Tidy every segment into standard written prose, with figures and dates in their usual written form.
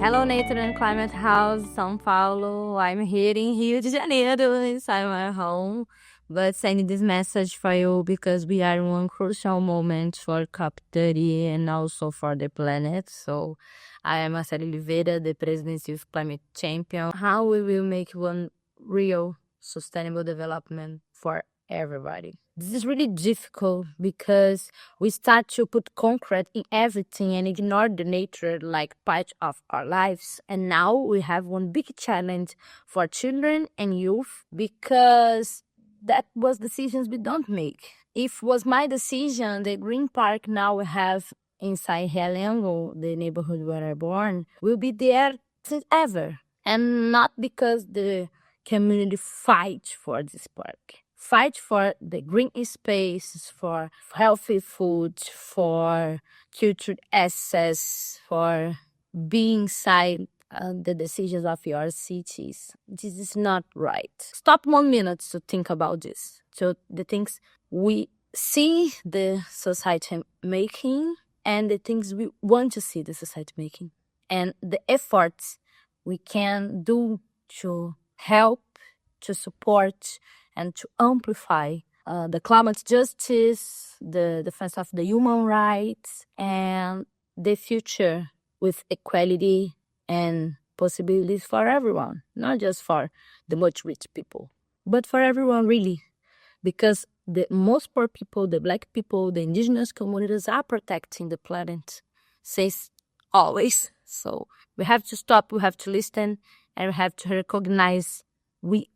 Hello, Nature and Climate House, São Paulo. I'm here in Rio de Janeiro, inside my home, but sending this message for you because we are in one crucial moment for COP30 and also for the planet. So I am Marcela Oliveira, the Presidency Youth Climate Champion. How we will make one real sustainable development for everybody. This is really difficult because we start to put concrete in everything and ignore the nature like part of our lives. And now we have one big challenge for children and youth because that was decisions we don't make. If was my decision, the Green Park now we have inside Realengo, the neighborhood where I born, will be there since ever. And not because the community fight for this park. Fight for the green spaces, for healthy food, for cultural access, for being inside the decisions of your cities. This is not right. Stop 1 minute to think about this. So the things we see the society making and the things we want to see the society making. And the efforts we can do to help, to support, and to amplify the climate justice, the defense of the human rights, and the future with equality and possibilities for everyone, not just for the much rich people, but for everyone really. Because the most poor people, the Black people, the indigenous communities are protecting the planet since always. So we have to stop, we have to listen, and we have to recognize we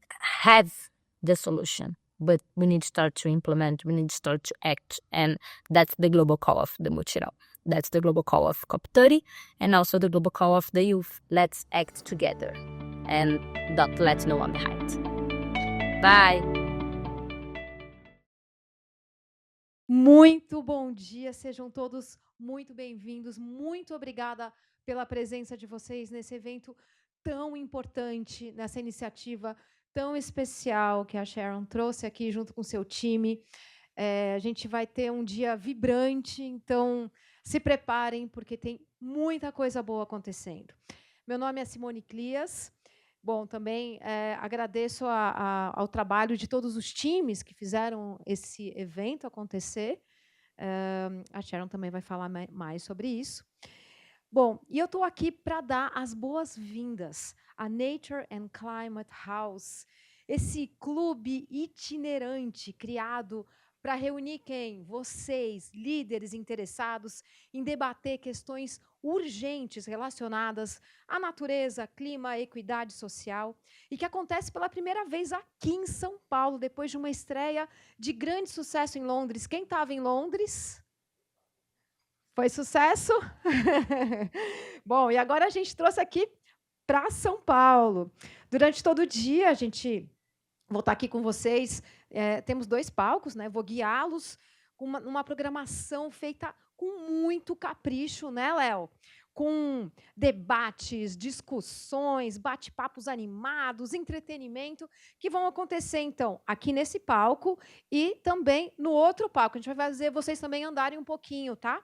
have the solution, but we need to start to implement, we need to start to act, and that's the global call of the Mutirão. That's the global call of COP30 and also the global call of the youth. Let's act together and don't let no one behind. Bye! Muito bom dia, sejam todos muito bem-vindos. Muito obrigada pela presença de vocês nesse evento tão importante, nessa iniciativa tão especial que a Sharon trouxe aqui junto com seu time. A gente vai ter um dia vibrante, então se preparem, porque tem muita coisa boa acontecendo. Meu nome é Simone Clias. Bom, também agradeço ao trabalho de todos os times que fizeram esse evento acontecer. A Sharon também vai falar mais sobre isso. Bom, e eu estou aqui para dar as boas-vindas à Nature and Climate House, esse clube itinerante criado para reunir quem? Vocês, líderes interessados em debater questões urgentes relacionadas à natureza, clima, equidade social, e que acontece pela primeira vez aqui em São Paulo, depois de uma estreia de grande sucesso em Londres. Quem estava em Londres? Foi sucesso? Bom, e agora a gente trouxe aqui para São Paulo. Durante todo o dia, a gente vou estar aqui com vocês. Temos 2 palcos, né? Vou guiá-los com uma programação feita com muito capricho, né, Léo? Com debates, discussões, bate-papos animados, entretenimento, que vão acontecer, então, aqui nesse palco e também no outro palco. A gente vai fazer vocês também andarem um pouquinho, tá?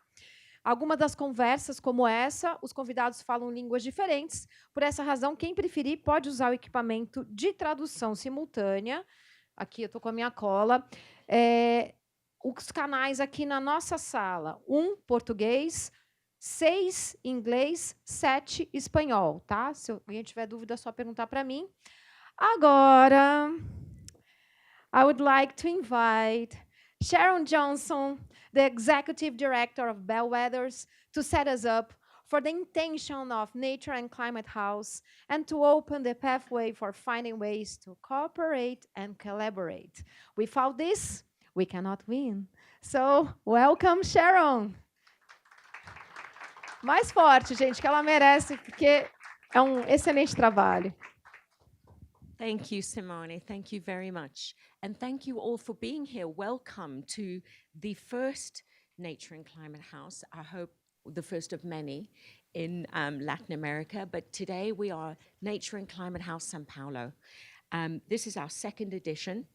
Algumas das conversas, como essa, os convidados falam línguas diferentes. Por essa razão, quem preferir pode usar o equipamento de tradução simultânea. Aqui eu estou com a minha cola. Os canais aqui na nossa sala: 1 português, 6 inglês, 7 espanhol. Tá? Se alguém tiver dúvida, é só perguntar para mim. Agora, I would like to invite Sharon Johnson, the Executive Director of Bellwethers, to set us up for the intention of Nature and Climate House and to open the pathway for finding ways to cooperate and collaborate. Without this, we cannot win. So, welcome, Sharon. Mais forte, gente, que ela merece, porque é um excelente trabalho. Thank you, Simone. Thank you very much. And thank you all for being here. Welcome to the first Nature and Climate House, I hope the first of many in Latin America. But today we are Nature and Climate House São Paulo. This is our 2nd edition.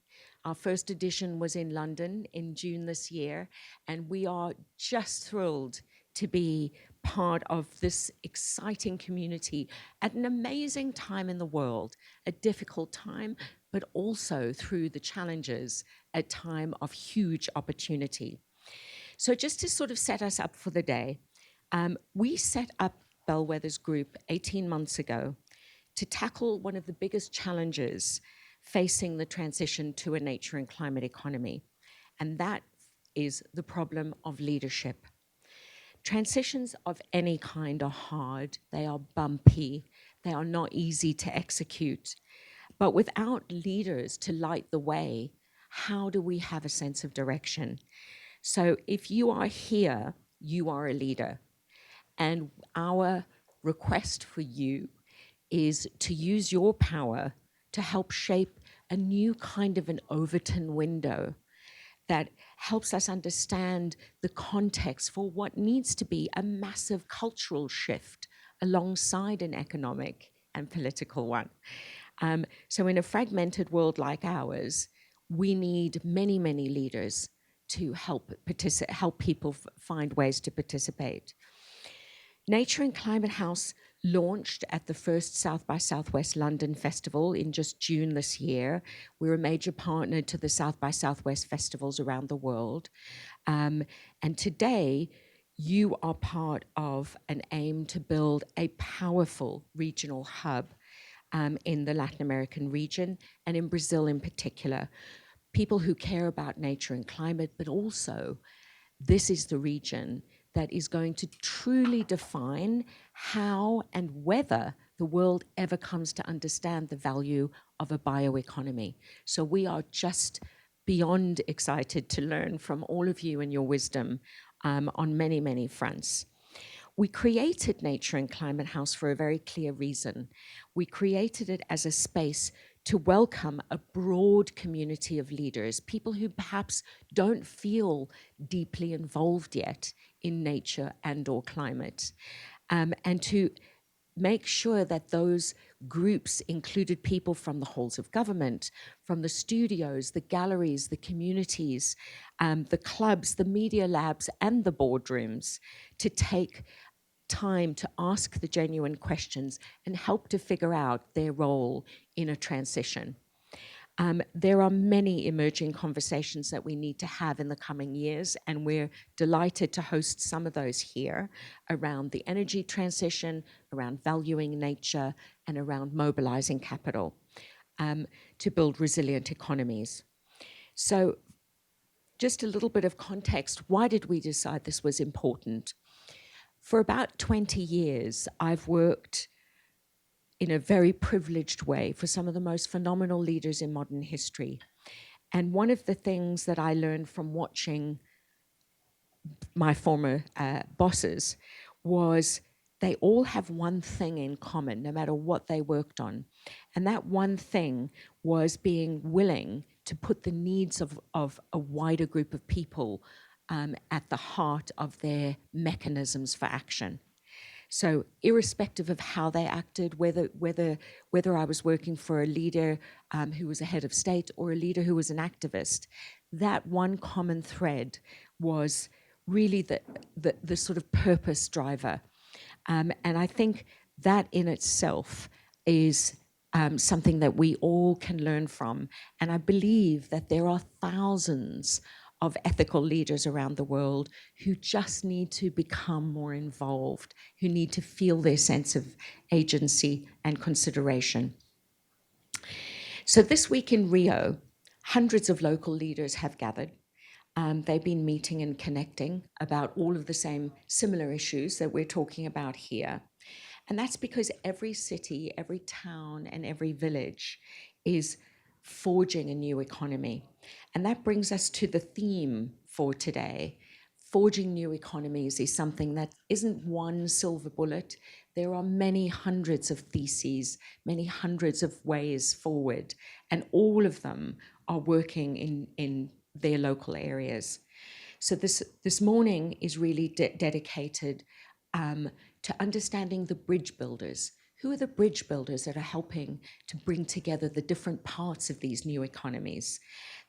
Our first edition was in London in June this year. And we are just thrilled to be part of this exciting community at an amazing time in the world, a difficult time, but also through the challenges, a time of huge opportunity. So just to sort of set us up for the day, we set up Bellwether's Group 18 months ago to tackle one of the biggest challenges facing the transition to a nature and climate economy, and that is the problem of leadership. Transitions of any kind are hard, they are bumpy, they are not easy to execute. But without leaders to light the way, how do we have a sense of direction? So if you are here, you are a leader. And our request for you is to use your power to help shape a new kind of an Overton window that helps us understand the context for what needs to be a massive cultural shift alongside an economic and political one. So in a fragmented world like ours, we need many, many leaders to help people find ways to participate. Nature and Climate House launched at the first South by Southwest London Festival in just June this year. We're a major partner to the South by Southwest festivals around the world. And today, you are part of an aim to build a powerful regional hub in the Latin American region and in Brazil in particular. People who care about nature and climate, but also this is the region that is going to truly define how and whether the world ever comes to understand the value of a bioeconomy. So we are just beyond excited to learn from all of you and your wisdom on many, many fronts. We created Nature and Climate House for a very clear reason. We created it as a space to welcome a broad community of leaders, people who perhaps don't feel deeply involved yet in nature and or climate, and to make sure that those groups included people from the halls of government, from the studios, the galleries, the communities, the clubs, the media labs, and the boardrooms to take time to ask the genuine questions and help to figure out their role in a transition. There are many emerging conversations that we need to have in the coming years, and we're delighted to host some of those here around the energy transition, around valuing nature, and around mobilizing capital to build resilient economies. So just a little bit of context, why did we decide this was important? For about 20 years, I've worked in a very privileged way for some of the most phenomenal leaders in modern history. And one of the things that I learned from watching my former bosses was they all have one thing in common, no matter what they worked on. And that one thing was being willing to put the needs of a wider group of people at the heart of their mechanisms for action. So irrespective of how they acted, whether I was working for a leader who was a head of state or a leader who was an activist, that one common thread was really the sort of purpose driver. And I think that in itself is something that we all can learn from. And I believe that there are thousands of ethical leaders around the world who just need to become more involved, who need to feel their sense of agency and consideration. So this week in Rio, hundreds of local leaders have gathered. They've been meeting and connecting about all of the same similar issues that we're talking about here. And that's because every city, every town, and every village is forging a new economy. And that brings us to the theme for today. Forging new economies is something that isn't one silver bullet. There are many hundreds of theses, many hundreds of ways forward, and all of them are working in their local areas. So this morning is really dedicated to understanding the bridge builders. Who are the bridge builders that are helping to bring together the different parts of these new economies?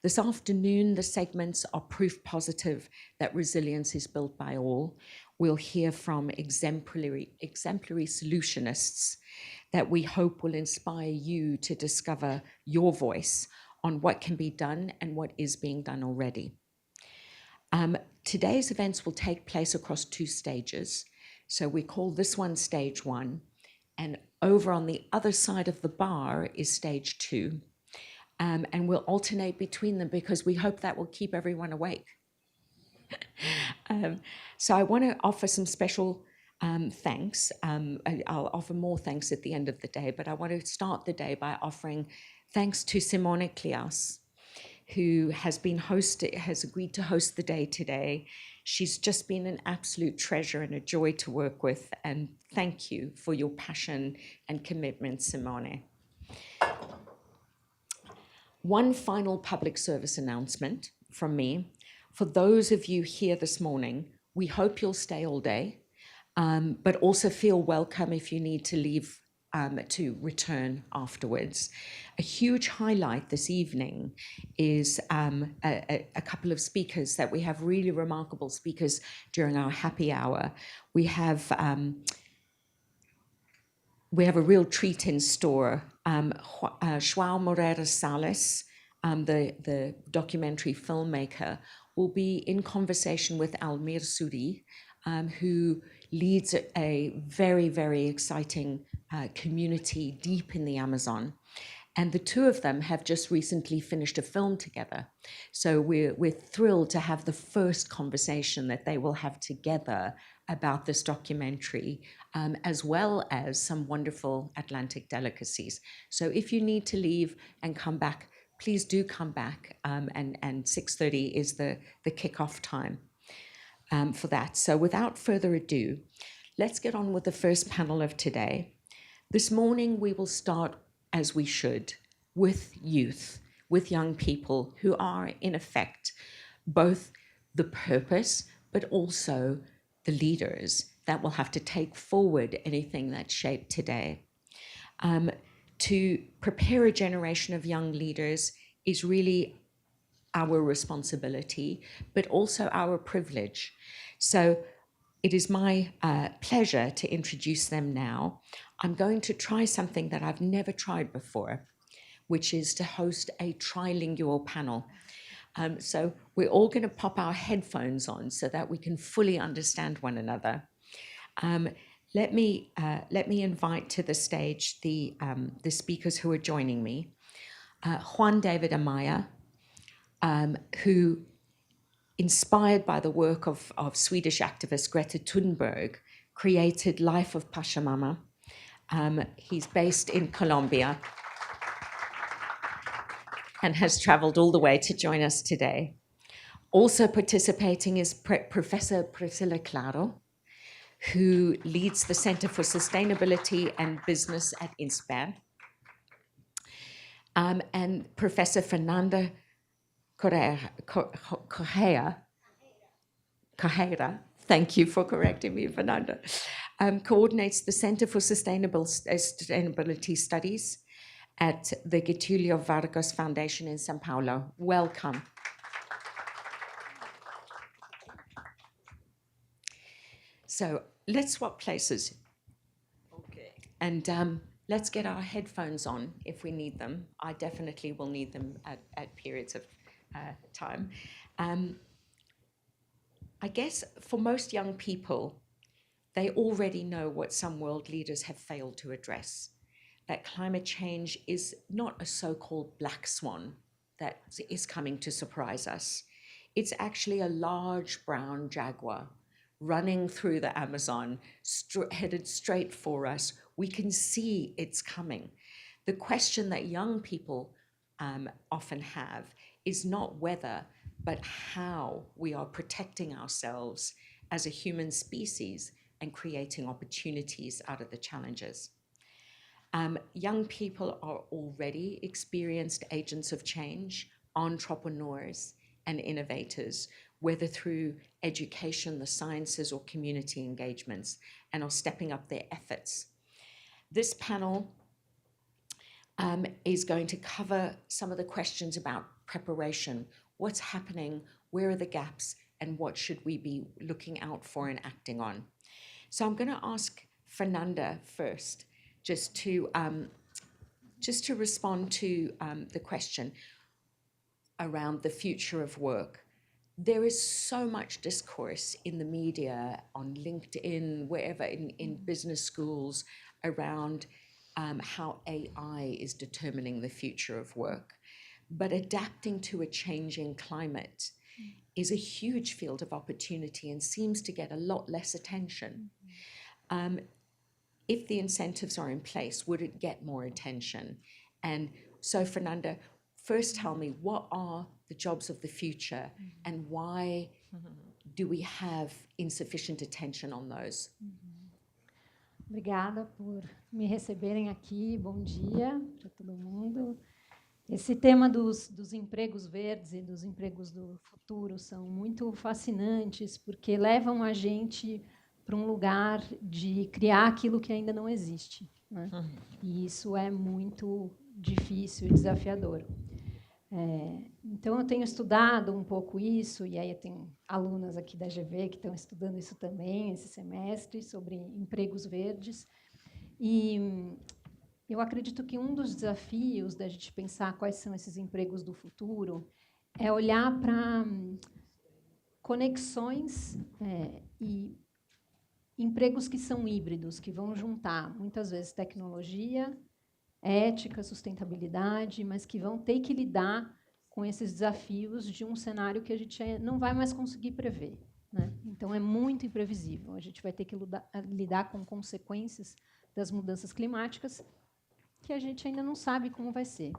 This afternoon, the segments are proof positive that resilience is built by all. we'll hear from exemplary solutionists that we hope will inspire you to discover your voice on what can be done and what is being done already. Today's events will take place across 2 stages. So we call this one stage 1, and over on the other side of the bar is stage 2. And we'll alternate between them because we hope that will keep everyone awake. So I want to offer some special thanks. I'll offer more thanks at the end of the day, but I want to start the day by offering thanks to Simone Klias, who has agreed to host the day today. She's just been an absolute treasure and a joy to work with, and thank you for your passion and commitment, Simone. One final public service announcement from me. For those of you here this morning, we hope you'll stay all day, but also feel welcome if you need to leave to return afterwards. A huge highlight this evening is a couple of speakers that we have, really remarkable speakers during our happy hour. We have a real treat in store. João Moreira Salles, the documentary filmmaker, will be in conversation with Almir Suri, who leads a very, very exciting community deep in the Amazon. And the two of them have just recently finished a film together. So we're thrilled to have the first conversation that they will have together about this documentary, as well as some wonderful Atlantic delicacies. So if you need to leave and come back, please do come back, and 6:30 is the kickoff time for that. So without further ado, let's get on with the first panel of today. This morning, we will start, as we should, with youth, with young people who are, in effect, both the purpose, but also the leaders that will have to take forward anything that's shaped today. To prepare a generation of young leaders is really our responsibility, but also our privilege. So it is my pleasure to introduce them now. I'm going to try something that I've never tried before, which is to host a trilingual panel. So we're all going to pop our headphones on so that we can fully understand one another. Let me invite to the stage the speakers who are joining me. Juan David Amaya, who, inspired by the work of Swedish activist Greta Thunberg, created Life of Pachamama. He's based in Colombia and has traveled all the way to join us today. Also participating is Professor Priscilla Claro, who leads the Center for Sustainability and Business at INSPER. And Professor Fernanda Correia, thank you for correcting me, Fernanda, coordinates the Center for Sustainability Studies at the Getulio Vargas Foundation in São Paulo. Welcome. So let's swap places. Okay. And let's get our headphones on if we need them. I definitely will need them at periods of time. I guess for most young people, they already know what some world leaders have failed to address, that climate change is not a so-called black swan that is coming to surprise us. It's actually a large brown jaguar running through the Amazon, headed straight for us. We can see it's coming. The question that young people often have is not whether, but how we are protecting ourselves as a human species and creating opportunities out of the challenges. Young people are already experienced agents of change, entrepreneurs and innovators, whether through education, the sciences, or community engagements, and are stepping up their efforts. This panel is going to cover some of the questions about preparation, what's happening, where are the gaps, and what should we be looking out for and acting on. So I'm going to ask Fernanda first, just to respond to the question around the future of work. There is so much discourse in the media, on LinkedIn, wherever, in business schools, around how AI is determining the future of work. But adapting to a changing climate is a huge field of opportunity and seems to get a lot less attention. If the incentives are in place, would it get more attention? And so, Fernanda, first tell me, what are the jobs of the future and why do we have insufficient attention on those? Obrigada por me receberem aqui. Bom dia para todo mundo. Esse tema dos empregos verdes e dos empregos do futuro são muito fascinantes, porque levam a gente para um lugar de criar aquilo que ainda não existe, né? E isso é muito difícil e desafiador. Então, eu tenho estudado um pouco isso, e aí eu tenho alunas aqui da GV que estão estudando isso também, esse semestre, sobre empregos verdes. E eu acredito que um dos desafios da gente pensar quais são esses empregos do futuro é olhar para conexões e empregos que são híbridos, que vão juntar, muitas vezes, tecnologia, ética, sustentabilidade, mas que vão ter que lidar com esses desafios de um cenário que a gente não vai mais conseguir prever, né? Então, é muito imprevisível. A gente vai ter que lidar com consequências das mudanças climáticas que a gente ainda não sabe como vai ser.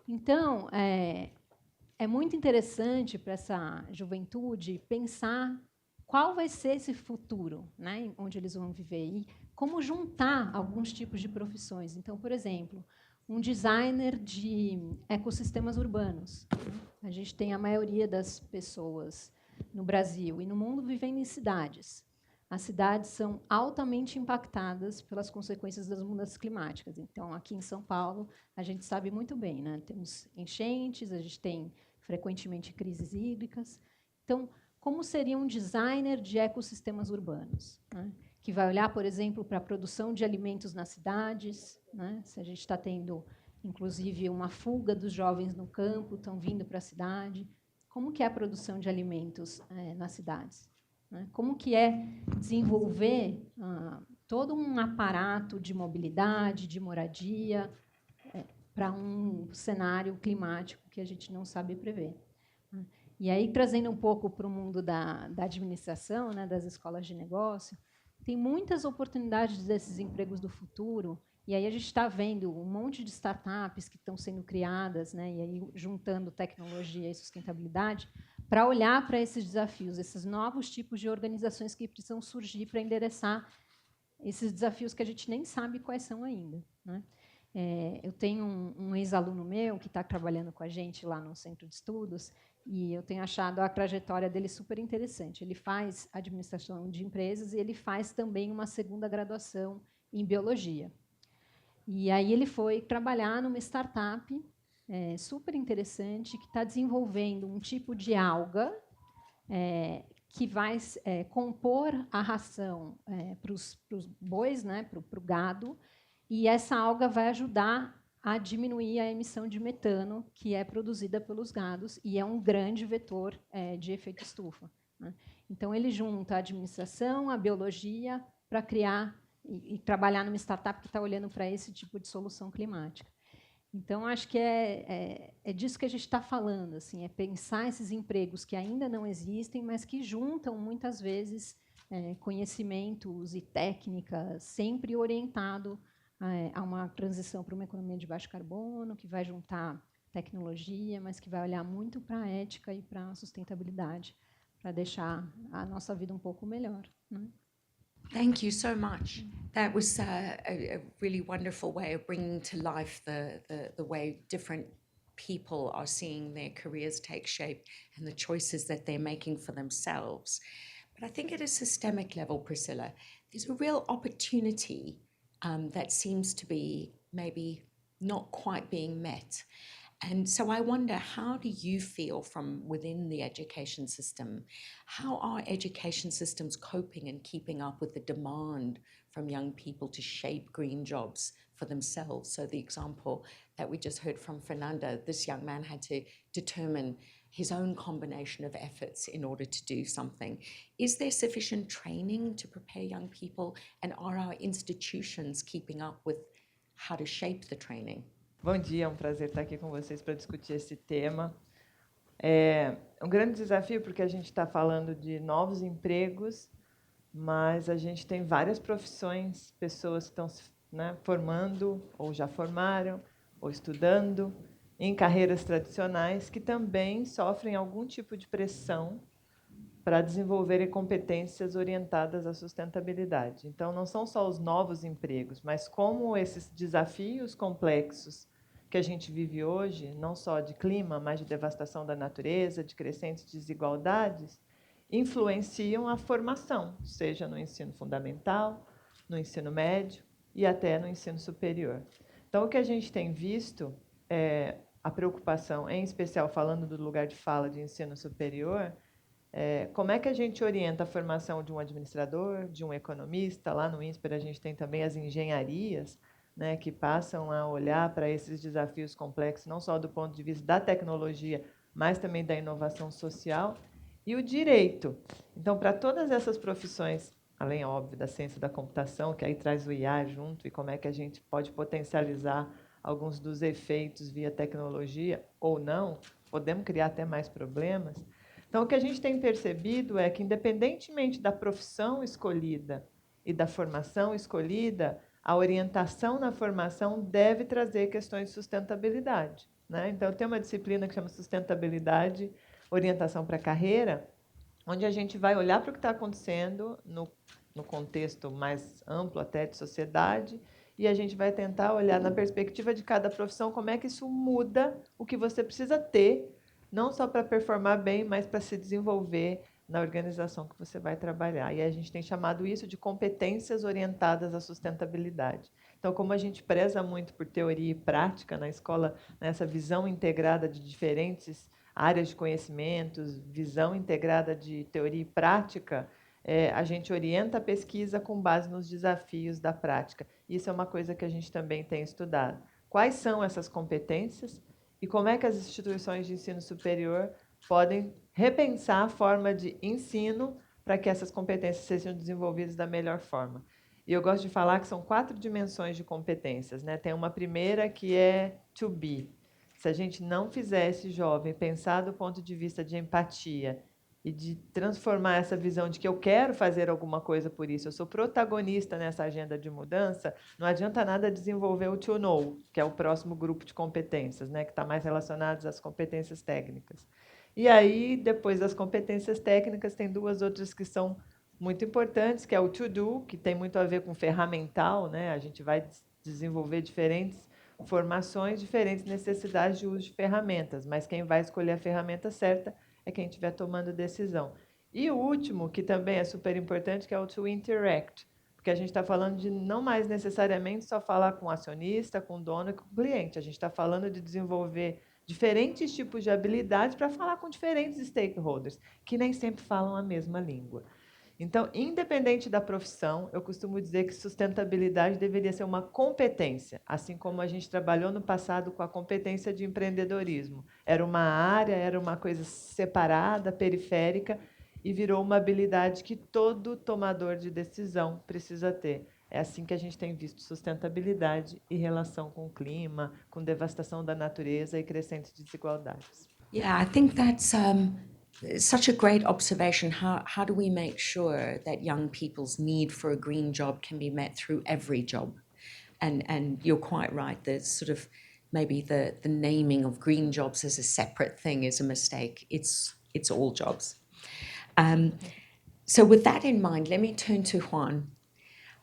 Então, é muito interessante para essa juventude pensar qual vai ser esse futuro, né, onde eles vão viver, e como juntar alguns tipos de profissões. Então, por exemplo, um designer de ecossistemas urbanos. A gente tem a maioria das pessoas no Brasil e no mundo vivendo em cidades. As cidades são altamente impactadas pelas consequências das mudanças climáticas. Então, aqui em São Paulo, a gente sabe muito bem, né? Temos enchentes, a gente tem frequentemente crises hídricas. Então, como seria um designer de ecossistemas urbanos, né? Que vai olhar, por exemplo, para a produção de alimentos nas cidades, né? Se a gente está tendo, inclusive, uma fuga dos jovens no campo, estão vindo para a cidade, como que é a produção de alimentos nas cidades? Né? Como que é desenvolver todo um aparato de mobilidade, de moradia, para um cenário climático que a gente não sabe prever, né? E aí, trazendo um pouco para o mundo da administração, né, das escolas de negócio, tem muitas oportunidades desses empregos do futuro, e aí a gente está vendo um monte de startups que estão sendo criadas, né, e aí juntando tecnologia e sustentabilidade, para olhar para esses desafios, esses novos tipos de organizações que precisam surgir para endereçar esses desafios que a gente nem sabe quais são ainda, né? Eu tenho um ex-aluno meu que está trabalhando com a gente lá no Centro de Estudos, e eu tenho achado a trajetória dele super interessante. Ele faz administração de empresas e ele faz também uma segunda graduação em biologia. E aí ele foi trabalhar numa startup super interessante que está desenvolvendo um tipo de alga que vai compor a ração para os bois, né, para o gado, e essa alga vai ajudar a diminuir a emissão de metano que é produzida pelos gados, e é um grande vetor de efeito estufa, né? Então, ele junta a administração, a biologia, para criar e trabalhar numa startup que está olhando para esse tipo de solução climática. Então, acho que é disso que a gente está falando, assim, é pensar esses empregos que ainda não existem, mas que juntam, muitas vezes, conhecimentos e técnicas, sempre orientado a uma transição para uma economia de baixo carbono, que vai juntar tecnologia, mas que vai olhar muito para a ética e para a sustentabilidade, para deixar a nossa vida um pouco melhor, né? Thank you so much. That was a really wonderful way of bringing to life the way different people are seeing their careers take shape and the choices that they're making for themselves. But I think at a systemic level, Priscilla, there's a real opportunity that seems to be maybe not quite being met. And so I wonder, how do you feel from within the education system? How are education systems coping and keeping up with the demand from young people to shape green jobs for themselves? So the example that we just heard from Fernanda, this young man had to determine his own combination of efforts in order to do something. Is there sufficient training to prepare young people? And are our institutions keeping up with how to shape the training? Bom dia, é um prazer estar aqui com vocês para discutir esse tema. É um grande desafio porque a gente está falando de novos empregos, mas a gente tem várias profissões, pessoas que estão se formando, ou já formaram, ou estudando, em carreiras tradicionais, que também sofrem algum tipo de pressão para desenvolverem competências orientadas à sustentabilidade. Então, não são só os novos empregos, mas como esses desafios complexos que a gente vive hoje, não só de clima, mas de devastação da natureza, de crescentes desigualdades, influenciam a formação, seja no ensino fundamental, no ensino médio e até no ensino superior. Então, o que a gente tem visto é a preocupação, em especial falando do lugar de fala de ensino superior, como é que a gente orienta a formação de um administrador, de um economista? Lá no INSPER a gente tem também as engenharias, que passam a olhar para esses desafios complexos, não só do ponto de vista da tecnologia, mas também da inovação social, e o direito. Então, para todas essas profissões, além, óbvio, da ciência da computação, que aí traz o IA junto, e como é que a gente pode potencializar alguns dos efeitos via tecnologia, ou não, podemos criar até mais problemas. Então, o que a gente tem percebido é que, independentemente da profissão escolhida e da formação escolhida, a orientação na formação deve trazer questões de sustentabilidade. Então, tem uma disciplina que chama Sustentabilidade, Orientação para a Carreira, onde a gente vai olhar para o que está acontecendo no contexto mais amplo até de sociedade, e a gente vai tentar olhar na perspectiva de cada profissão como é que isso muda o que você precisa ter, não só para performar bem, mas para se desenvolver na organização que você vai trabalhar. E a gente tem chamado isso de competências orientadas à sustentabilidade. Então, como a gente preza muito por teoria e prática na escola, nessa visão integrada de diferentes áreas de conhecimentos, visão integrada de teoria e prática, a gente orienta a pesquisa com base nos desafios da prática. Isso é uma coisa que a gente também tem estudado. Quais são essas competências e como é que as instituições de ensino superior podem repensar a forma de ensino para que essas competências sejam desenvolvidas da melhor forma. E eu gosto de falar que são 4 dimensões de competências. Tem uma primeira que é to be. Se a gente não fizer esse jovem pensar do ponto de vista de empatia e de transformar essa visão de que eu quero fazer alguma coisa por isso, eu sou protagonista nessa agenda de mudança, não adianta nada desenvolver o to know, que é o próximo grupo de competências, que está mais relacionado às competências técnicas. E aí, depois das competências técnicas, tem 2 outras que são muito importantes, que é o to do, que tem muito a ver com ferramental, a gente vai desenvolver diferentes formações, diferentes necessidades de uso de ferramentas, mas quem vai escolher a ferramenta certa é quem estiver tomando decisão. E o último, que também é super importante, que é o to interact, porque a gente está falando de não mais necessariamente só falar com o acionista, com o dono e com o cliente, a gente está falando de desenvolver diferentes tipos de habilidades para falar com diferentes stakeholders, que nem sempre falam a mesma língua. Então, independente da profissão, eu costumo dizer que sustentabilidade deveria ser uma competência, assim como a gente trabalhou no passado com a competência de empreendedorismo. Era uma área, era uma coisa separada, periférica, e virou uma habilidade que todo tomador de decisão precisa ter. É assim que a gente tem visto sustentabilidade e relação com o clima, com devastação da natureza e crescentes desigualdades. Yeah, I think that's such a great observation. How do we make sure that young people's need for a green job can be met through every job? And you're quite right. There's sort of maybe the naming of green jobs as a separate thing is a mistake. It's all jobs. So with that in mind, let me turn to Juan.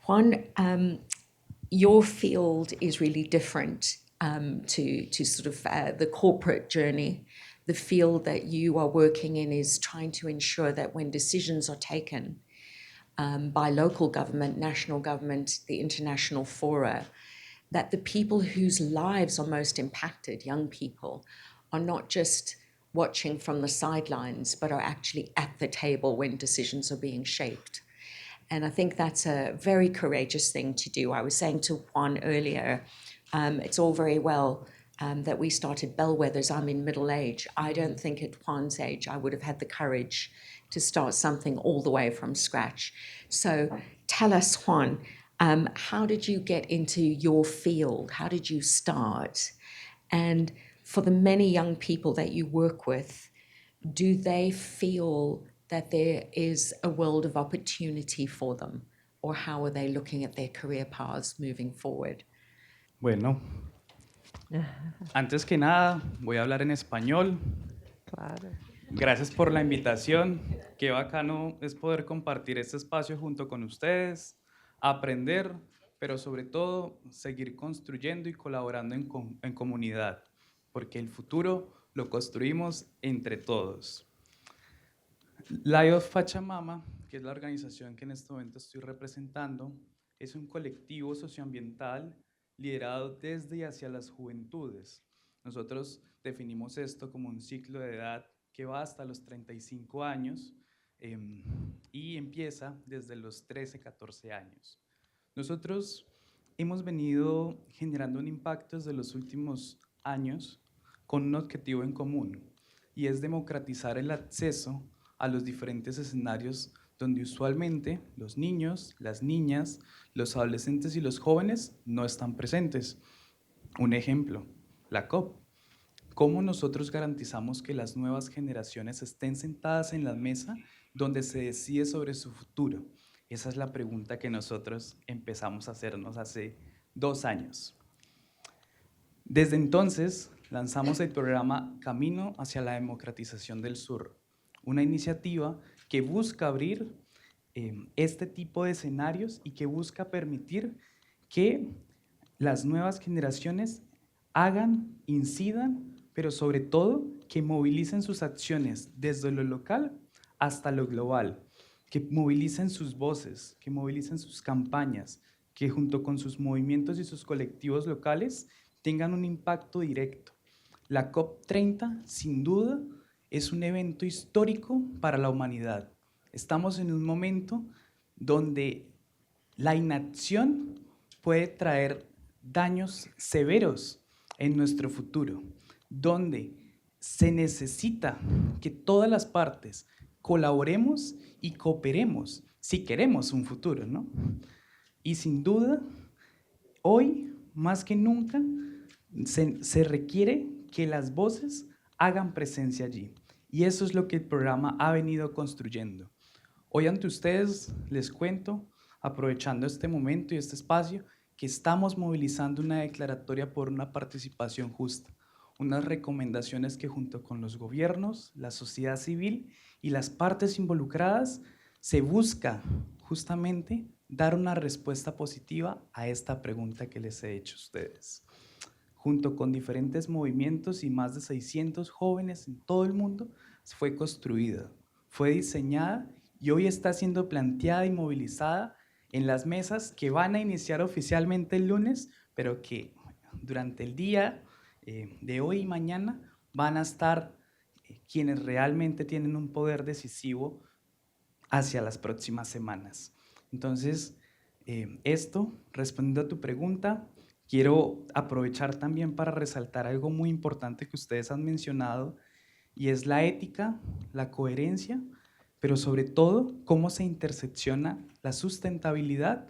Juan, your field is really different to sort of the corporate journey. The field that you are working in is trying to ensure that when decisions are taken by local government, national government, the international fora, that the people whose lives are most impacted, young people, are not just watching from the sidelines, but are actually at the table when decisions are being shaped. And I think that's a very courageous thing to do. I was saying to Juan earlier, it's all very well that we started bellwethers. I'm in middle age. I don't think at Juan's age I would have had the courage to start something all the way from scratch. So tell us, Juan, how did you get into your field? How did you start? And for the many young people that you work with, do they feel that there is a world of opportunity for them? Or how are they looking at their career paths moving forward? Bueno, antes que nada, voy a hablar en español. Claro. Gracias por la invitación. Qué bacano es poder compartir este espacio junto con ustedes, aprender, pero sobre todo seguir construyendo y colaborando en comunidad, porque el futuro lo construimos entre todos. Light of Pachamama, que es la organización que en este momento estoy representando, es un colectivo socioambiental liderado desde y hacia las juventudes. Nosotros definimos esto como un ciclo de edad que va hasta los 35 años y empieza desde los 13, 14 años. Nosotros hemos venido generando un impacto desde los últimos años con un objetivo en común, y es democratizar el acceso a los diferentes escenarios donde usualmente los niños, las niñas, los adolescentes y los jóvenes no están presentes. Un ejemplo, la COP. ¿Cómo nosotros garantizamos que las nuevas generaciones estén sentadas en la mesa donde se decide sobre su futuro? Esa es la pregunta que nosotros empezamos a hacernos hace 2 años. Desde entonces, lanzamos el programa Camino hacia la Democratización del Sur, una iniciativa que busca abrir este tipo de escenarios y que busca permitir que las nuevas generaciones hagan, incidan, pero sobre todo que movilicen sus acciones desde lo local hasta lo global, que movilicen sus voces, que movilicen sus campañas, que junto con sus movimientos y sus colectivos locales tengan un impacto directo. La COP30, sin duda, es un evento histórico para la humanidad. Estamos en un momento donde la inacción puede traer daños severos en nuestro futuro, donde se necesita que todas las partes colaboremos y cooperemos si queremos un futuro, ¿no? Y sin duda, hoy más que nunca se requiere que las voces hagan presencia allí. Y eso es lo que el programa ha venido construyendo. Hoy ante ustedes les cuento, aprovechando este momento y este espacio, que estamos movilizando una declaratoria por una participación justa, unas recomendaciones que junto con los gobiernos, la sociedad civil y las partes involucradas se busca justamente dar una respuesta positiva a esta pregunta que les he hecho a ustedes. Junto con diferentes movimientos y más de 600 jóvenes en todo el mundo, fue construida, fue diseñada y hoy está siendo planteada y movilizada en las mesas que van a iniciar oficialmente el lunes, pero que durante el día de hoy y mañana van a estar quienes realmente tienen un poder decisivo hacia las próximas semanas. Entonces, esto, respondiendo a tu pregunta, quiero aprovechar también para resaltar algo muy importante que ustedes han mencionado, y es la ética, la coherencia, pero sobre todo cómo se intersecciona la sustentabilidad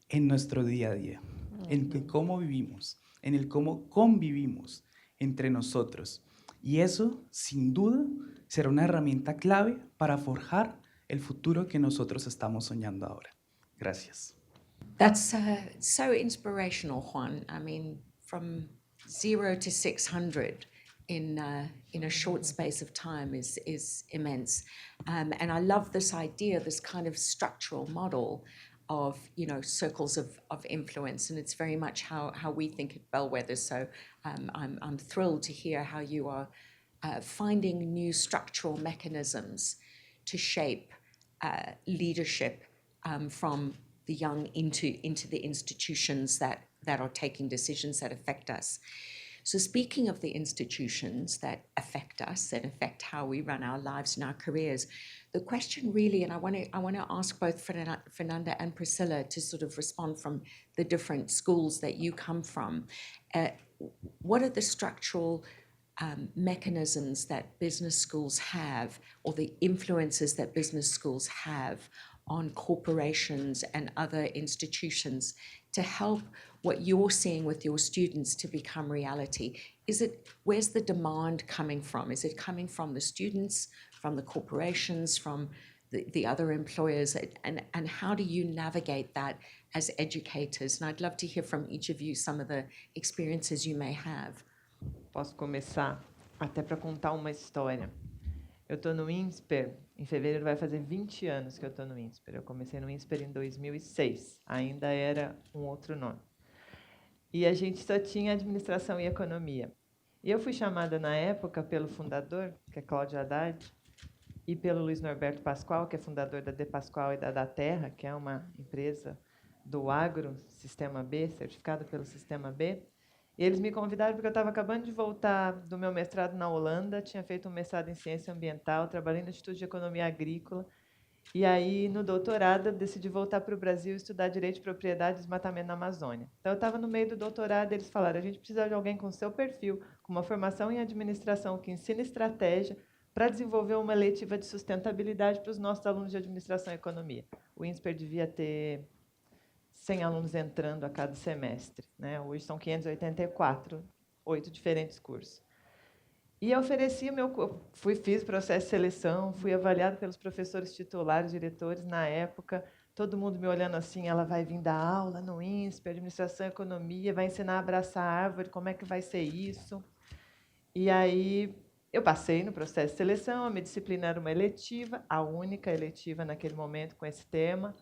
en nuestro día a día, en cómo vivimos, en el cómo convivimos entre nosotros. Y eso, sin duda, será una herramienta clave para forjar el futuro que nosotros estamos soñando ahora. Gracias. That's so inspirational, Juan. I mean, from 0 to 600 in a short space of time is immense. And I love this idea, this kind of structural model of, you know, circles of influence. And it's very much how we think at Bellwether. So I'm thrilled to hear how you are finding new structural mechanisms to shape leadership from the young into the institutions that are taking decisions that affect us. So speaking of the institutions that affect us and affect how we run our lives and our careers, the question really, and I want to ask both Fernanda and Priscilla to sort of respond from the different schools that you come from. What are the structural mechanisms that business schools have, or the influences that business schools have on corporations and other institutions to help what you're seeing with your students to become reality? Where's the demand coming from? Is it coming from the students, from the corporations, from the other employers? And how do you navigate that as educators? And I'd love to hear from each of you some of the experiences you may have. Posso começar até para contar uma história. Eu estou no INSPER, em fevereiro vai fazer 20 anos que eu estou no INSPER. Eu comecei no INSPER em 2006, ainda era um outro nome. E a gente só tinha administração e economia. E eu fui chamada na época pelo fundador, que é Cláudio Haddad, e pelo Luiz Norberto Pascoal, que é fundador da De Pascoal e da Terra, que é uma empresa do agro, Sistema B, certificado pelo Sistema B. E eles me convidaram porque eu estava acabando de voltar do meu mestrado na Holanda, tinha feito um mestrado em ciência ambiental, trabalhei no Instituto de Economia Agrícola, e aí, no doutorado, eu decidi voltar para o Brasil e estudar Direito de Propriedade e Desmatamento na Amazônia. Então, eu estava no meio do doutorado e eles falaram, a gente precisa de alguém com seu perfil, com uma formação em administração, que ensina estratégia, para desenvolver uma eletiva de sustentabilidade para os nossos alunos de administração e economia. O INSPER devia ter 100 alunos entrando a cada semestre, né? Hoje são 584, 8 diferentes cursos. E eu ofereci fiz processo de seleção, fui avaliado pelos professores titulares, diretores na época, todo mundo me olhando assim, ela vai vir dar aula no INSPER, administração e economia, vai ensinar a abraçar a árvore, como é que vai ser isso? E aí eu passei no processo de seleção, a minha disciplina era uma eletiva, a única eletiva naquele momento com esse tema.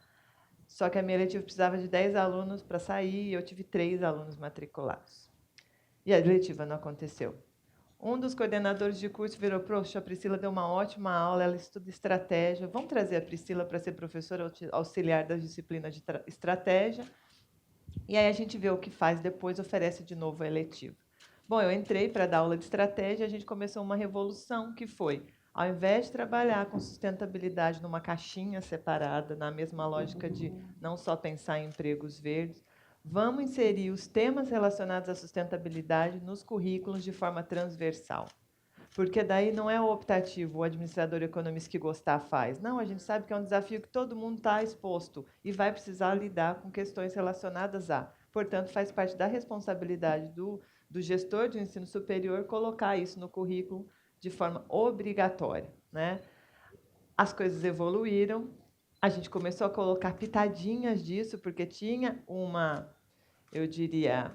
Só que a minha eletiva precisava de 10 alunos para sair e eu tive 3 alunos matriculados. E a eletiva não aconteceu. Um dos coordenadores de curso virou, poxa, a Priscila deu uma ótima aula, ela estuda estratégia, vamos trazer a Priscila para ser professora auxiliar das disciplinas de estratégia. E aí a gente vê o que faz, depois oferece de novo a eletiva. Bom, eu entrei para dar aula de estratégia e a gente começou uma revolução que foi, ao invés de trabalhar com sustentabilidade numa caixinha separada, na mesma lógica de não só pensar em empregos verdes, vamos inserir os temas relacionados à sustentabilidade nos currículos de forma transversal. Porque daí não é o optativo, o administrador economista que gostar faz. Não, a gente sabe que é um desafio que todo mundo está exposto e vai precisar lidar com questões relacionadas a. Portanto, faz parte da responsabilidade do gestor de ensino superior colocar isso no currículo de forma obrigatória, né? As coisas evoluíram, a gente começou a colocar pitadinhas disso, porque tinha uma, eu diria,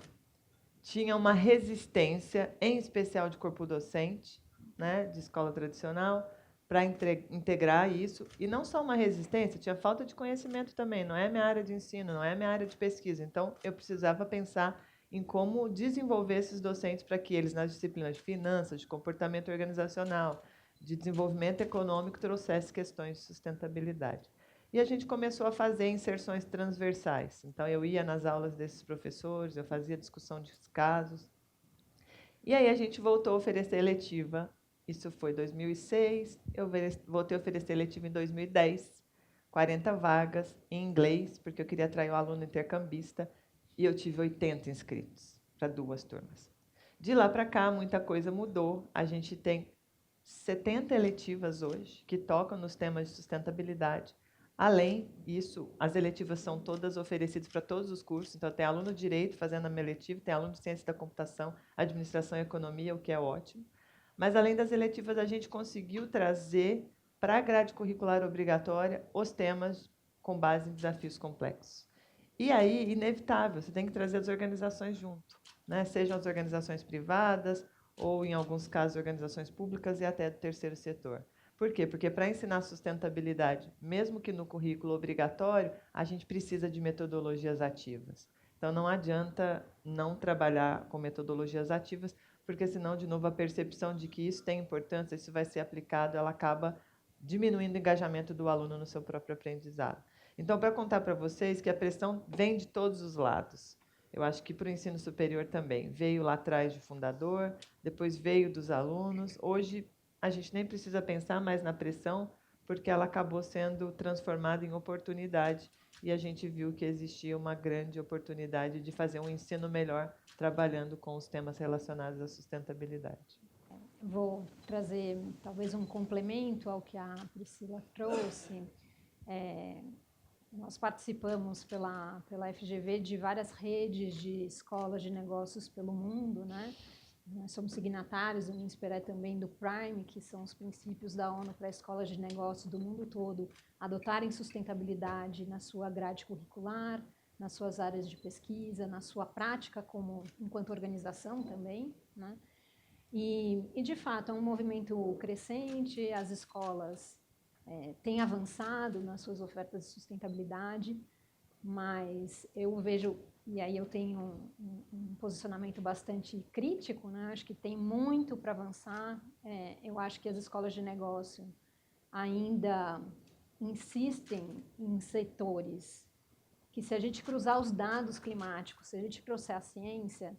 tinha uma resistência, em especial de corpo docente, né, de escola tradicional, para integrar isso. E não só uma resistência, tinha falta de conhecimento também. Não é minha área de ensino, não é minha área de pesquisa. Então, eu precisava pensar em como desenvolver esses docentes para que eles, nas disciplinas de finanças, de comportamento organizacional, de desenvolvimento econômico, trouxessem questões de sustentabilidade. E a gente começou a fazer inserções transversais. Então, eu ia nas aulas desses professores, eu fazia discussão de casos. E aí a gente voltou a oferecer eletiva. Isso foi 2006, eu voltei a oferecer eletiva em 2010, 40 vagas em inglês, porque eu queria atrair o aluno intercambista, e eu tive 80 inscritos para 2 turmas. De lá para cá, muita coisa mudou. A gente tem 70 eletivas hoje que tocam nos temas de sustentabilidade. Além disso, as eletivas são todas oferecidas para todos os cursos. Então, tem aluno de Direito fazendo a minha eletiva, tem aluno de Ciência da Computação, Administração e Economia, o que é ótimo. Mas, além das eletivas, a gente conseguiu trazer para a grade curricular obrigatória os temas com base em desafios complexos. E aí, inevitável, você tem que trazer as organizações junto, né? Sejam as organizações privadas ou, em alguns casos, organizações públicas e até do terceiro setor. Por quê? Porque para ensinar sustentabilidade, mesmo que no currículo obrigatório, a gente precisa de metodologias ativas. Então, não adianta não trabalhar com metodologias ativas, porque senão, de novo, a percepção de que isso tem importância, isso vai ser aplicado, ela acaba diminuindo o engajamento do aluno no seu próprio aprendizado. Então, para contar para vocês que a pressão vem de todos os lados. Eu acho que para o ensino superior também. Veio lá atrás do fundador, depois veio dos alunos. Hoje, a gente nem precisa pensar mais na pressão, porque ela acabou sendo transformada em oportunidade. E a gente viu que existia uma grande oportunidade de fazer um ensino melhor, trabalhando com os temas relacionados à sustentabilidade. Vou trazer talvez um complemento ao que a Priscila trouxe. Nós participamos pela FGV de várias redes de escolas de negócios pelo mundo, né? Nós somos signatários, o INSPER é também do PRIME, que são os princípios da ONU para escolas de negócios do mundo todo adotarem sustentabilidade na sua grade curricular, nas suas áreas de pesquisa, na sua prática enquanto organização também, né? E, de fato, é um movimento crescente, as escolas têm avançado nas suas ofertas de sustentabilidade, mas eu vejo, e aí eu tenho um posicionamento bastante crítico, né? Acho que tem muito para avançar. Eu acho que as escolas de negócio ainda insistem em setores que, se a gente cruzar os dados climáticos, se a gente trouxer a ciência,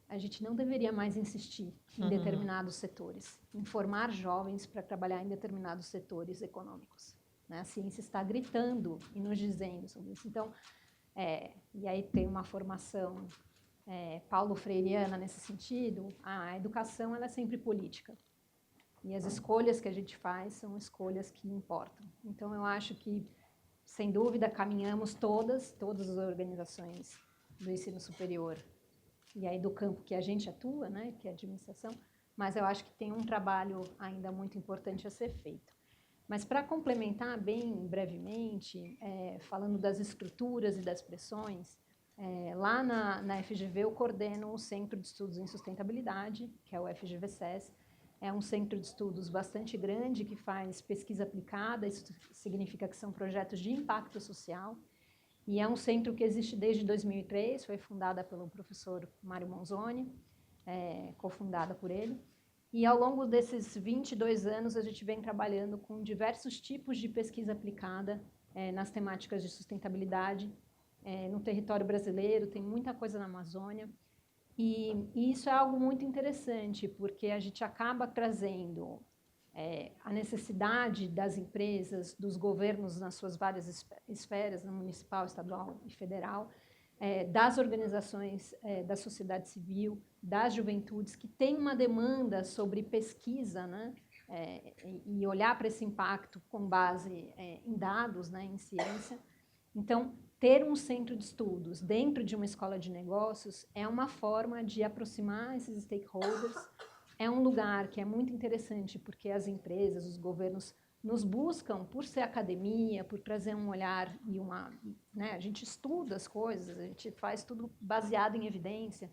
a gente não deveria mais insistir em determinados setores, em formar jovens para trabalhar em determinados setores econômicos, né? A ciência está gritando e nos dizendo sobre isso. Então, e aí tem uma formação paulo freireana nesse sentido, a educação ela é sempre política. E as escolhas que a gente faz são escolhas que importam. Então, eu acho que, sem dúvida, caminhamos todas as organizações do ensino superior, e aí do campo que a gente atua, né, que é a administração, mas eu acho que tem um trabalho ainda muito importante a ser feito. Mas, para complementar bem brevemente, falando das estruturas e das pressões, lá na FGV eu coordeno o Centro de Estudos em Sustentabilidade, que é o FGV-SES. É um centro de estudos bastante grande que faz pesquisa aplicada, isso significa que são projetos de impacto social. E é um centro que existe desde 2003, foi fundada pelo professor Mário Monzoni, cofundada por ele. E ao longo desses 22 anos, a gente vem trabalhando com diversos tipos de pesquisa aplicada nas temáticas de sustentabilidade no território brasileiro, tem muita coisa na Amazônia. E isso é algo muito interessante, porque a gente acaba trazendo a necessidade das empresas, dos governos nas suas várias esferas, na municipal, estadual e federal, das organizações da sociedade civil, das juventudes, que têm uma demanda sobre pesquisa, né? E olhar para esse impacto com base em dados, né, em ciência. Então, ter um centro de estudos dentro de uma escola de negócios é uma forma de aproximar esses stakeholders. É um lugar que é muito interessante, porque as empresas, os governos nos buscam por ser academia, por trazer um olhar e né, a gente estuda as coisas, a gente faz tudo baseado em evidência.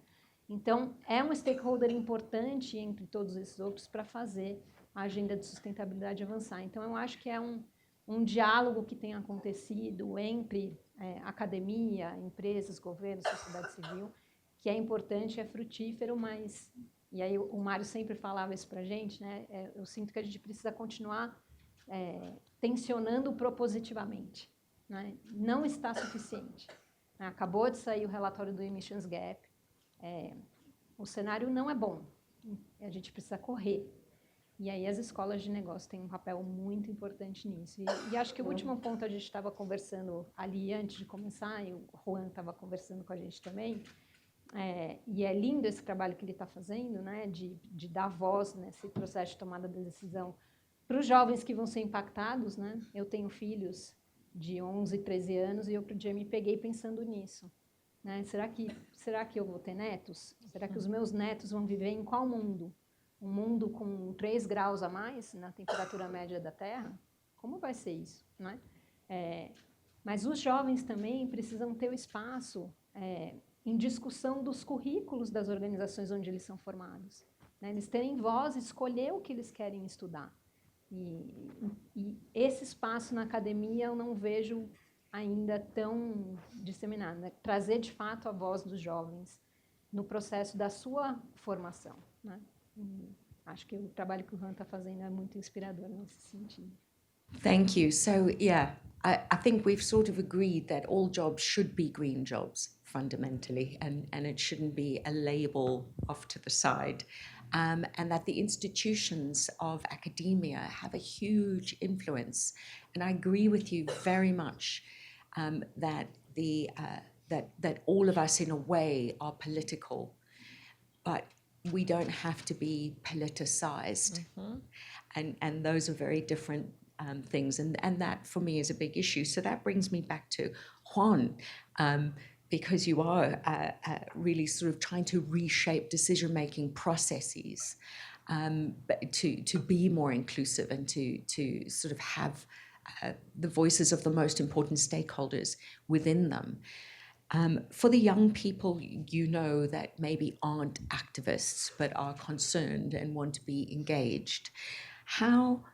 Então, é um stakeholder importante entre todos esses outros para fazer a agenda de sustentabilidade avançar. Então, eu acho que é um diálogo que tem acontecido entre academia, empresas, governos, sociedade civil, que é importante, é frutífero, mas... E aí o Mário sempre falava isso para a gente, né? Eu sinto que a gente precisa continuar tensionando propositivamente, né? Não está suficiente. Acabou de sair o relatório do Emissions Gap. O cenário não é bom. A gente precisa correr. E aí as escolas de negócio têm um papel muito importante nisso. E acho que o último ponto a gente estava conversando ali antes de começar, e o Juan estava conversando com a gente também, e é lindo esse trabalho que ele está fazendo, né, de dar voz nesse processo de tomada de decisão para os jovens que vão ser impactados, né? Eu tenho filhos de 11, 13 anos e eu, outro dia, me peguei pensando nisso, né? Será que eu vou ter netos? Será que os meus netos vão viver em qual mundo? Um mundo com 3 graus a mais na temperatura média da Terra? Como vai ser isso, né? Mas os jovens também precisam ter o espaço em discussão dos currículos das organizações onde eles são formados, né? Eles terem voz, escolher o que eles querem estudar. E esse espaço na academia eu não vejo ainda tão disseminado, né? Trazer, de fato, a voz dos jovens no processo da sua formação, né? Acho que o trabalho que o Han está fazendo é muito inspirador nesse sentido. Thank you. So, yeah, I think we've sort of agreed that all jobs should be green jobs fundamentally, and it shouldn't be a label off to the side. And that the institutions of academia have a huge influence. And I agree with you very much that that all of us, in a way, are political, but we don't have to be politicized. And those are very different things. And that, for me, is a big issue. So that brings me back to Juan, because you are really sort of trying to reshape decision-making processes but to be more inclusive and to sort of have the voices of the most important stakeholders within them. For the young people you know that maybe aren't activists but are concerned and want to be engaged, how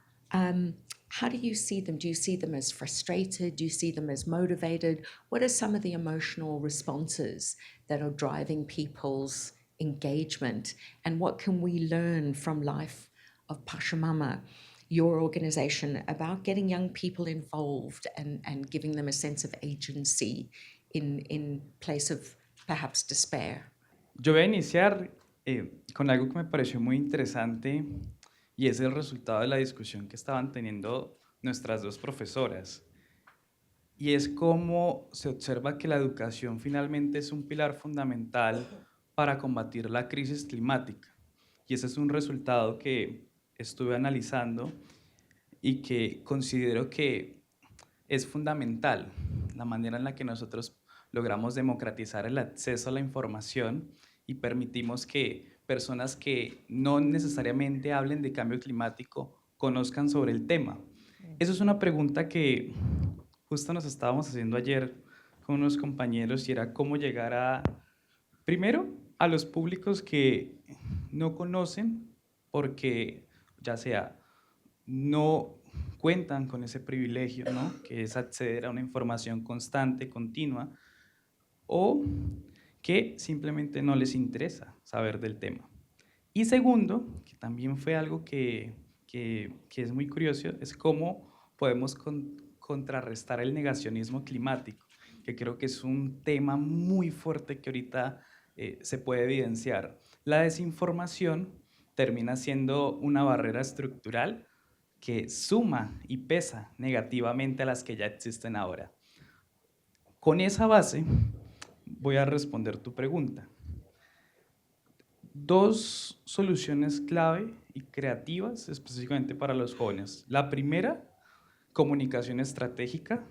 do you see them? Do you see them as frustrated? Do you see them as motivated? What are some of the emotional responses that are driving people's engagement? And what can we learn from Life of Pachamama, your organization, about getting young people involved and giving them a sense of agency in place of perhaps despair? Yo voy a iniciar con algo que me pareció muy interesante y es el resultado de la discusión que estaban teniendo nuestras dos profesoras. Y es cómo se observa que la educación finalmente es un pilar fundamental para combatir la crisis climática. Y ese es un resultado que estuve analizando y que considero que es fundamental la manera en la que nosotros logramos democratizar el acceso a la información y permitimos que personas que no necesariamente hablen de cambio climático conozcan sobre el tema. Eso es una pregunta que justo nos estábamos haciendo ayer con unos compañeros y era cómo llegar primero, a los públicos que no conocen porque ya sea no cuentan con ese privilegio, ¿no? Que es acceder a una información constante, continua, o que simplemente no les interesa saber del tema. Y segundo, que también fue algo que es muy curioso, es cómo podemos contrarrestar el negacionismo climático, que creo que es un tema muy fuerte que ahorita se puede evidenciar. La desinformación termina siendo una barrera estructural que suma y pesa negativamente a las que ya existen ahora. Con esa base, voy a responder tu pregunta. Dos soluciones clave y creativas específicamente para los jóvenes. La primera, comunicación estratégica.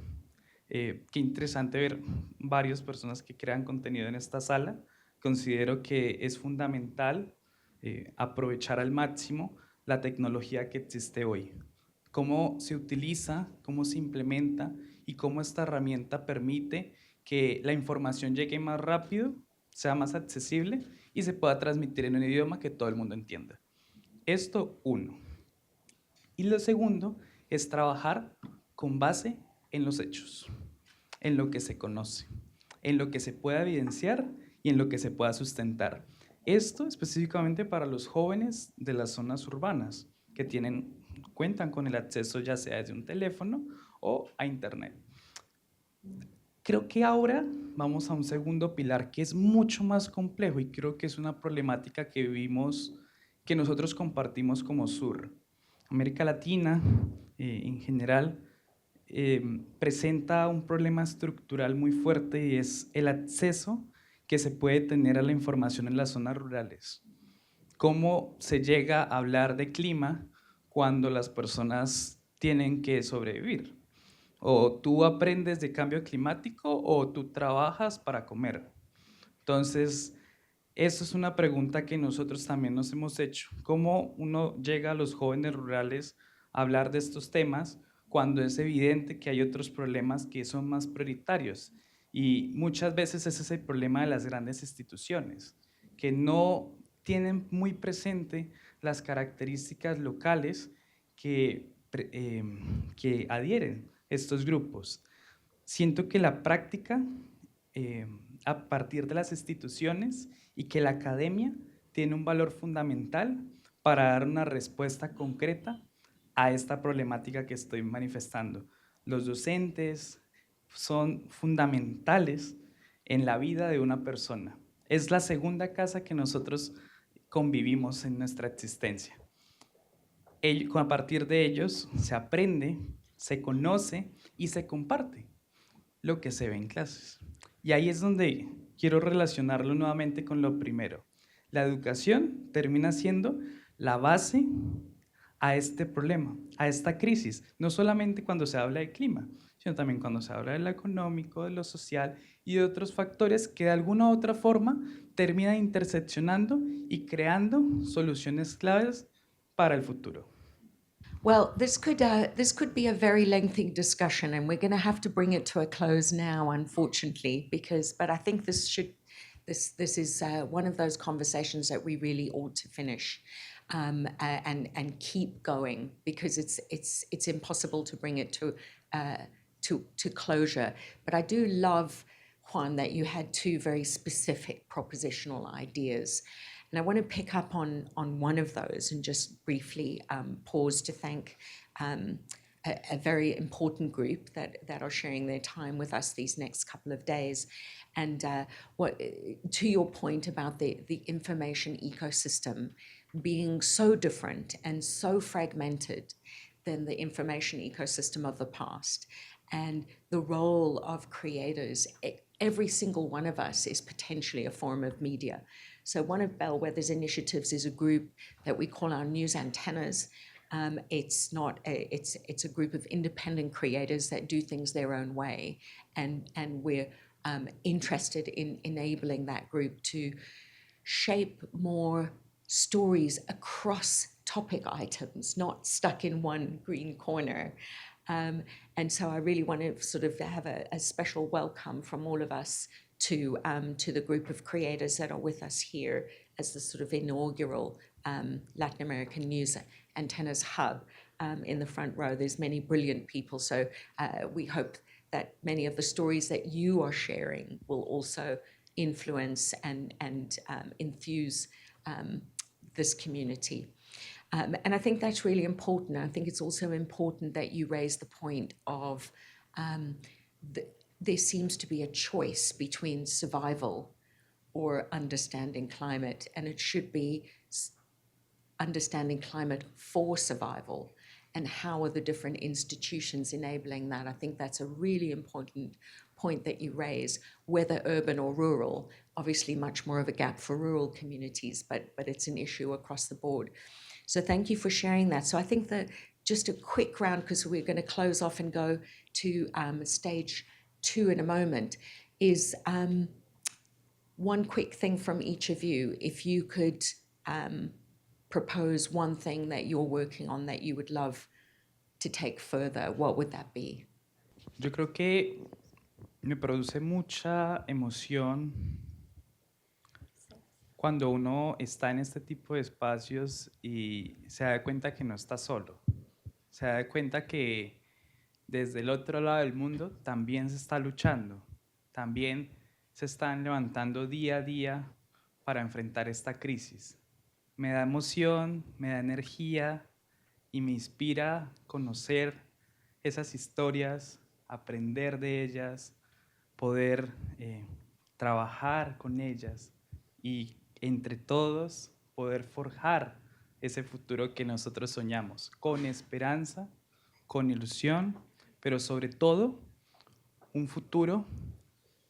Qué interesante ver varias personas que crean contenido en esta sala. Considero que es fundamental aprovechar al máximo la tecnología que existe hoy. Cómo se utiliza, cómo se implementa y cómo esta herramienta permite que la información llegue más rápido, sea más accesible y se pueda transmitir en un idioma que todo el mundo entienda. Esto, uno. Y lo segundo es trabajar con base en los hechos, en lo que se conoce, en lo que se pueda evidenciar y en lo que se pueda sustentar. Esto específicamente para los jóvenes de las zonas urbanas que cuentan con el acceso ya sea desde un teléfono o a internet. Creo que ahora vamos a un segundo pilar que es mucho más complejo y creo que es una problemática que vivimos, que nosotros compartimos como Sur. América Latina, en general, presenta un problema estructural muy fuerte y es el acceso que se puede tener a la información en las zonas rurales. ¿Cómo se llega a hablar de clima cuando las personas tienen que sobrevivir? O tú aprendes de cambio climático o tú trabajas para comer. Entonces, eso es una pregunta que nosotros también nos hemos hecho. ¿Cómo uno llega a los jóvenes rurales a hablar de estos temas cuando es evidente que hay otros problemas que son más prioritarios? Y muchas veces ese es el problema de las grandes instituciones, que no tienen muy presente las características locales que adhieren estos grupos. Siento que la práctica a partir de las instituciones y que la academia tiene un valor fundamental para dar una respuesta concreta a esta problemática que estoy manifestando. Los docentes son fundamentales en la vida de una persona. Es la segunda casa que nosotros convivimos en nuestra existencia. A partir de ellos se aprende, se conoce y se comparte lo que se ve en clases. Y ahí es donde quiero relacionarlo nuevamente con lo primero. La educación termina siendo la base a este problema, a esta crisis, no solamente cuando se habla de clima, sino también cuando se habla de lo económico, de lo social y de otros factores que de alguna u otra forma terminan interseccionando y creando soluciones claves para el futuro. Well, this could be a very lengthy discussion, and we're going to have to bring it to a close now, unfortunately, but I think this is one of those conversations that we really ought to finish and keep going, because it's impossible to bring it to closure. But I do love, Juan, that you had two very specific propositional ideas. And I want to pick up on one of those and just briefly pause to thank a very important group that are sharing their time with us these next couple of days. And to your point about the information ecosystem being so different and so fragmented than the information ecosystem of the past, and the role of creators, every single one of us is potentially a form of media. So one of Bellwether's initiatives is a group that we call our News Antennas. It's a group of independent creators that do things their own way, and we're interested in enabling that group to shape more stories across topic items, not stuck in one green corner. And so I really want to sort of have a special welcome from all of us to the group of creators that are with us here as the sort of inaugural Latin American News Antennas Hub. In the front row, there's many brilliant people, so we hope that many of the stories that you are sharing will also influence and enthuse this community. And I think that's really important. I think it's also important that you raise the point of there seems to be a choice between survival or understanding climate, and it should be understanding climate for survival, and how are the different institutions enabling that. I think that's a really important point that you raise, whether urban or rural. Obviously much more of a gap for rural communities, but it's an issue across the board. So thank you for sharing that. So I think that just a quick round, because we're going to close off and go to stage 2 in a moment, is one quick thing from each of you. If you could propose one thing that you're working on that you would love to take further, what would that be? Yo creo que me produce mucha emoción cuando uno está en este tipo de espacios y se da cuenta que no está solo. Se da cuenta que desde el otro lado del mundo también se está luchando, también se están levantando día a día para enfrentar esta crisis. Me da emoción, me da energía y me inspira conocer esas historias, aprender de ellas, poder trabajar con ellas y entre todos poder forjar ese futuro que nosotros soñamos, con esperanza, con ilusión, pero sobre todo un futuro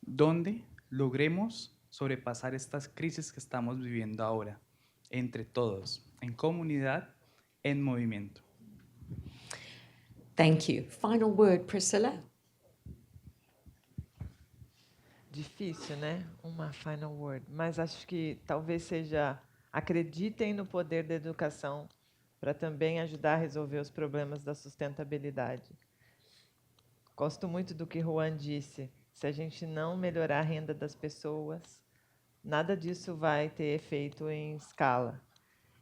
donde logremos sobrepasar estas crisis que estamos viviendo ahora, entre todos, en comunidad, en movimiento. Thank you. Final word, Priscilla. Difícil, né? Uma final word. Mas acho que talvez seja acreditem no poder da educação para também ajudar a resolver os problemas da sustentabilidade. Gosto muito do que Juan disse. Se a gente não melhorar a renda das pessoas, nada disso vai ter efeito em escala.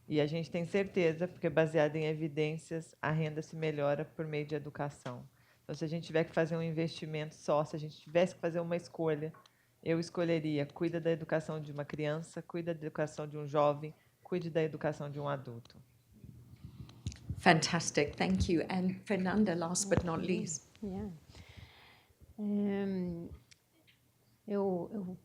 E a gente tem certeza, porque baseado em evidências, a renda se melhora por meio de educação. Então, se a gente tiver que fazer um investimento só, se a gente tivesse que fazer uma escolha, eu escolheria: cuida da educação de uma criança, cuida da educação de um jovem, cuide da educação de um adulto. Fantastic, thank you. And Fernanda, last but not least. Yeah. Eu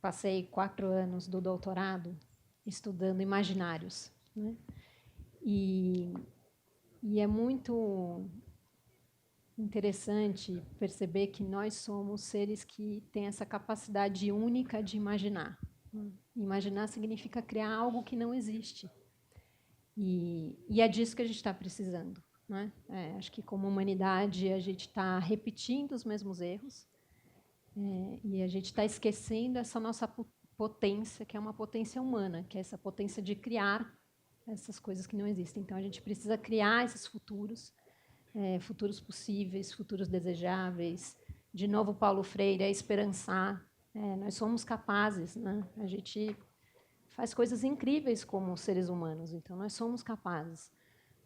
passei 4 anos do doutorado estudando imaginários, né? E é muito interessante perceber que nós somos seres que têm essa capacidade única de imaginar. Imaginar significa criar algo que não existe. E é disso que a gente está precisando, né? Acho que, como humanidade, a gente está repetindo os mesmos erros, e a gente está esquecendo essa nossa potência, que é uma potência humana, que é essa potência de criar essas coisas que não existem. Então, a gente precisa criar esses futuros, futuros possíveis, futuros desejáveis. De novo, Paulo Freire, é esperançar. Nós somos capazes, né? A gente faz coisas incríveis como seres humanos, então nós somos capazes.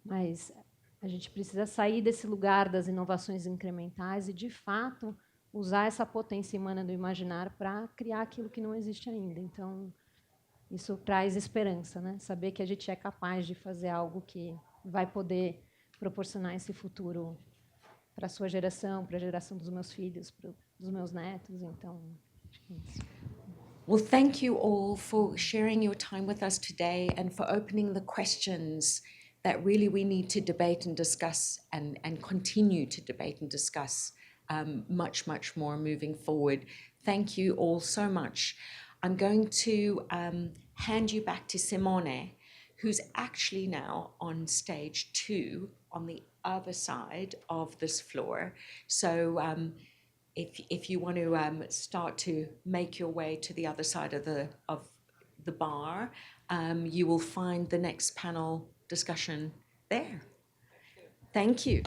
Mas a gente precisa sair desse lugar das inovações incrementais e, de fato, usar essa potência humana do imaginar para criar aquilo que não existe ainda. Então, isso traz esperança, né? Saber que a gente é capaz de fazer algo que vai poder proporcionar esse futuro para a sua geração, para a geração dos meus filhos, dos meus netos. Então, acho que é isso. Well, thank you all for sharing your time with us today and for opening the questions that really we need to debate and discuss and continue to debate and discuss much, much more moving forward. Thank you all so much. I'm going to hand you back to Simone, who's actually now on stage 2 on the other side of this floor. So if you want to start to make your way to the other side of the bar, you will find the next panel discussion there. Thank you.